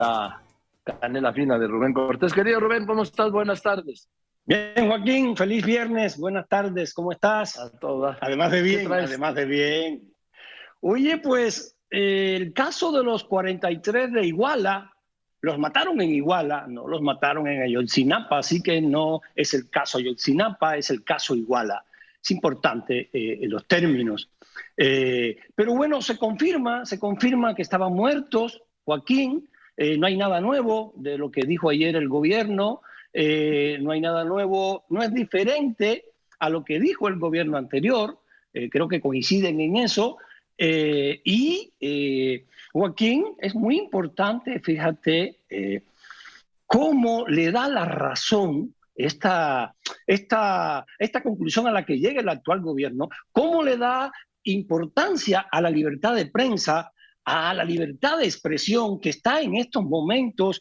La canela fina de Rubén Cortés. Querido Rubén, ¿cómo estás? Buenas tardes. Bien, Joaquín, feliz viernes, buenas tardes, ¿cómo A estás? todas. Además de ¿Qué bien, traes? además de bien. Oye, pues el caso de los 43 de Iguala, los mataron en Iguala, no los mataron en Ayotzinapa, así que no es el caso Ayotzinapa, es el caso Iguala. Es importante los términos. Pero bueno, se confirma que estaban muertos, Joaquín. No hay nada nuevo de lo que dijo ayer el gobierno. No hay nada nuevo, no es diferente a lo que dijo el gobierno anterior. Creo que coinciden en eso. Joaquín, es muy importante, fíjate, cómo le da la razón esta conclusión a la que llega el actual gobierno, cómo le da importancia a la libertad de prensa, a la libertad de expresión que está en estos momentos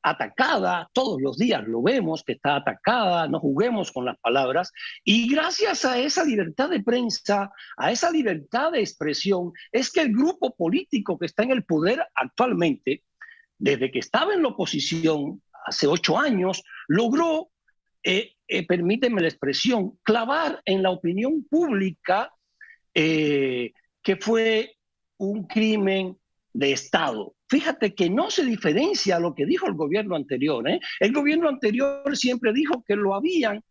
atacada, todos los días lo vemos que está atacada, no juguemos con las palabras, y gracias a esa libertad de prensa, a esa libertad de expresión, es que el grupo político que está en el poder actualmente, desde que estaba en la oposición hace 8 años, logró, permíteme la expresión, clavar en la opinión pública que fue un crimen de Estado. Fíjate que no se diferencia a lo que dijo el gobierno anterior. El gobierno anterior siempre dijo que lo habían,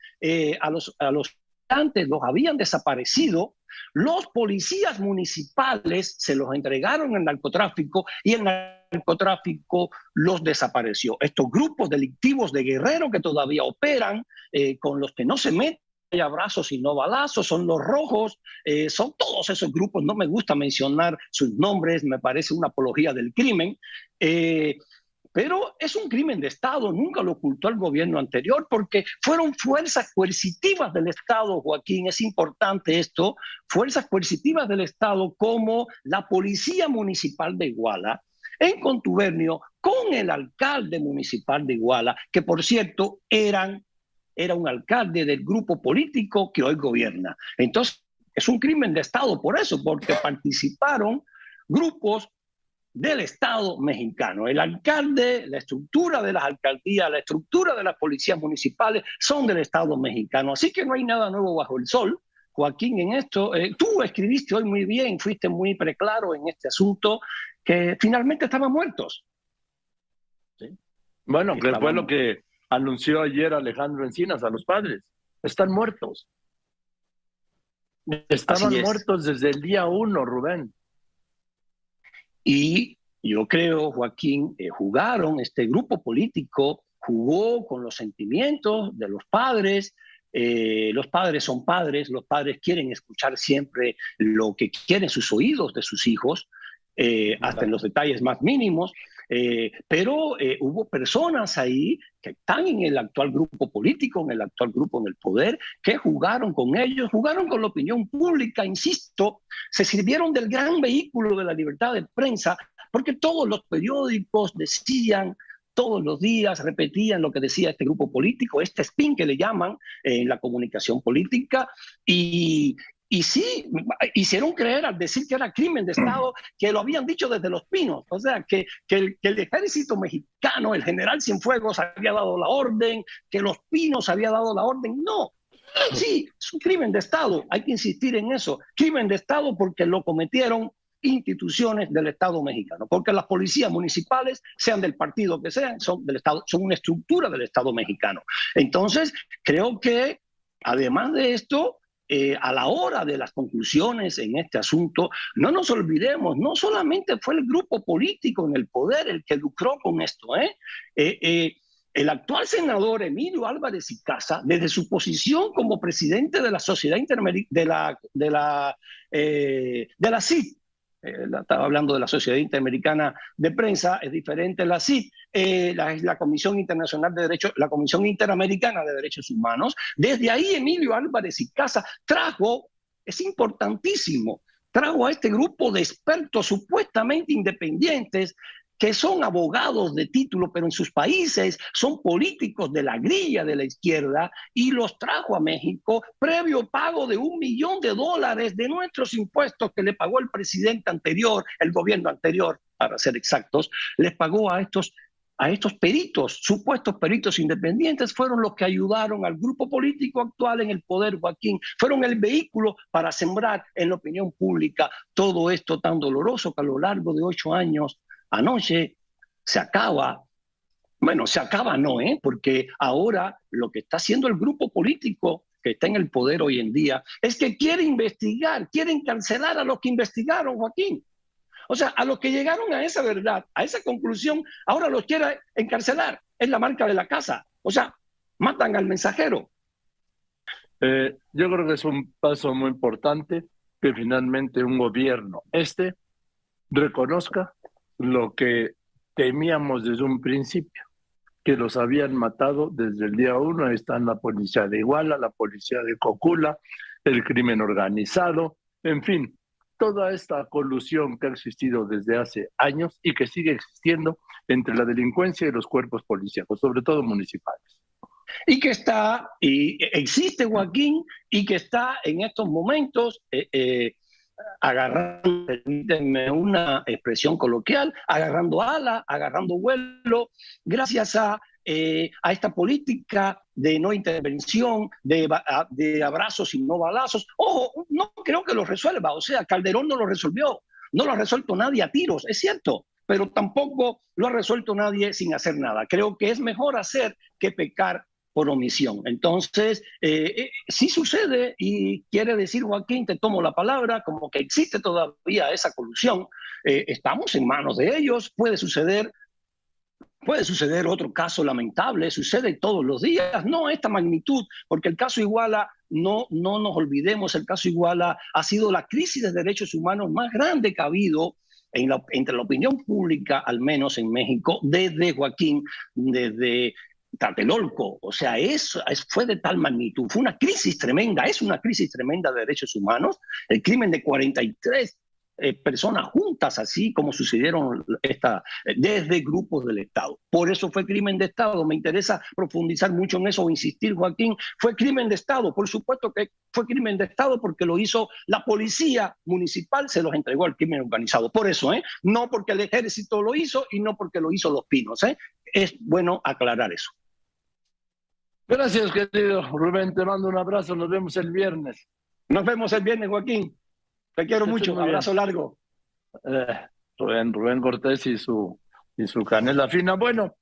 a los habitantes los habían desaparecido, los policías municipales se los entregaron al narcotráfico y el narcotráfico los desapareció. Estos grupos delictivos de Guerrero que todavía operan, con los que no se meten, hay abrazos y no balazos, son los rojos, son todos esos grupos. No me gusta mencionar sus nombres, me parece una apología del crimen, pero es un crimen de Estado, nunca lo ocultó el gobierno anterior, porque fueron fuerzas coercitivas del Estado, Joaquín, es importante esto, fuerzas coercitivas del Estado como la Policía Municipal de Iguala, en contubernio con el alcalde municipal de Iguala, que por cierto era un alcalde del grupo político que hoy gobierna. Entonces, es un crimen de Estado por eso, porque participaron grupos del Estado mexicano. El alcalde, la estructura de las alcaldías, la estructura de las policías municipales son del Estado mexicano. Así que no hay nada nuevo bajo el sol, Joaquín, en esto. Tú escribiste hoy muy bien, fuiste muy preclaro en este asunto, que finalmente estaban muertos. ¿Sí? Bueno, que fue lo Estaban... que anunció ayer Alejandro Encinas a los padres. Están muertos. Así Estaban es. muertos desde el día 1, Rubén. Y yo creo, Joaquín, este grupo político jugó con los sentimientos de los padres. Los padres son padres, los padres quieren escuchar siempre lo que quieren sus oídos de sus hijos, hasta en los detalles más mínimos. Pero hubo personas ahí que están en el actual grupo político, en el actual grupo en el poder, que jugaron con ellos, jugaron con la opinión pública, insisto, se sirvieron del gran vehículo de la libertad de prensa, porque todos los periódicos decían, todos los días repetían lo que decía este grupo político, este spin que le llaman en la comunicación política, y sí, hicieron creer al decir que era crimen de Estado, que lo habían dicho desde Los Pinos, o sea, que el ejército mexicano, el general Cienfuegos había dado la orden, que Los Pinos había dado la orden. No, sí, es un crimen de Estado, hay que insistir en eso, crimen de Estado porque lo cometieron instituciones del Estado mexicano, porque las policías municipales, sean del partido que sean, son del Estado, son una estructura del Estado mexicano. Entonces, creo que además de esto, a la hora de las conclusiones en este asunto, no nos olvidemos, no solamente fue el grupo político en el poder el que lucró con esto, el actual senador Emilio Álvarez y Casa, desde su posición como presidente de la Sociedad de la CID, estaba hablando de la Sociedad Interamericana de Prensa, es diferente la CID, la Comisión Internacional de Derechos, la Comisión Interamericana de Derechos Humanos. Desde ahí Emilio Álvarez y Casa trajo, es importantísimo, trajo a este grupo de expertos supuestamente independientes, que son abogados de título, pero en sus países son políticos de la grilla de la izquierda, y los trajo a México previo pago de $1 millón de nuestros impuestos que le pagó el presidente anterior, el gobierno anterior para ser exactos, les pagó a estos peritos, supuestos peritos independientes, fueron los que ayudaron al grupo político actual en el poder, Joaquín, fueron el vehículo para sembrar en la opinión pública todo esto tan doloroso que a lo largo de 8 años, anoche, se acaba. Bueno, se acaba no, porque ahora lo que está haciendo el grupo político que está en el poder hoy en día es que quiere investigar, quiere encarcelar a los que investigaron, Joaquín. O sea, a los que llegaron a esa verdad, a esa conclusión, ahora los quiere encarcelar. Es la marca de la casa. O sea, matan al mensajero. Yo creo que es un paso muy importante que finalmente un gobierno reconozca lo que temíamos desde un principio, que los habían matado desde el día 1. Ahí están la policía de Iguala, la policía de Cocula, el crimen organizado, en fin, toda esta colusión que ha existido desde hace años y que sigue existiendo entre la delincuencia y los cuerpos policíacos, sobre todo municipales. Y existe, Joaquín, y que está en estos momentos agarrando, permítanme una expresión coloquial, agarrando ala, agarrando vuelo, gracias a esta política de no intervención, de abrazos y no balazos. Ojo, no creo que lo resuelva, o sea, Calderón no lo resolvió, no lo ha resuelto nadie a tiros, es cierto, pero tampoco lo ha resuelto nadie sin hacer nada. Creo que es mejor hacer que pecar por omisión. Entonces, sí sucede, y quiere decir, Joaquín, te tomo la palabra, como que existe todavía esa colusión, estamos en manos de ellos, puede suceder otro caso lamentable, sucede todos los días, no a esta magnitud, porque el caso Iguala, no nos olvidemos, el caso Iguala ha sido la crisis de derechos humanos más grande que ha habido entre la opinión pública, al menos en México, desde Joaquín, desde Tlatelolco. O sea, fue de tal magnitud, fue una crisis tremenda, es una crisis tremenda de derechos humanos, el crimen de 43 personas juntas, así como sucedieron desde grupos del Estado. Por eso fue crimen de Estado. Me interesa profundizar mucho en eso o insistir, Joaquín. Fue crimen de Estado, por supuesto que fue crimen de Estado, porque lo hizo la policía municipal, se los entregó al crimen organizado. Por eso, no porque el ejército lo hizo y no porque lo hizo Los Pinos. Es bueno aclarar eso. Gracias, querido Rubén, te mando un abrazo, nos vemos el viernes. Nos vemos el viernes, Joaquín. Te quiero mucho, abrazo largo. Rubén Cortés y su canela fina. Bueno,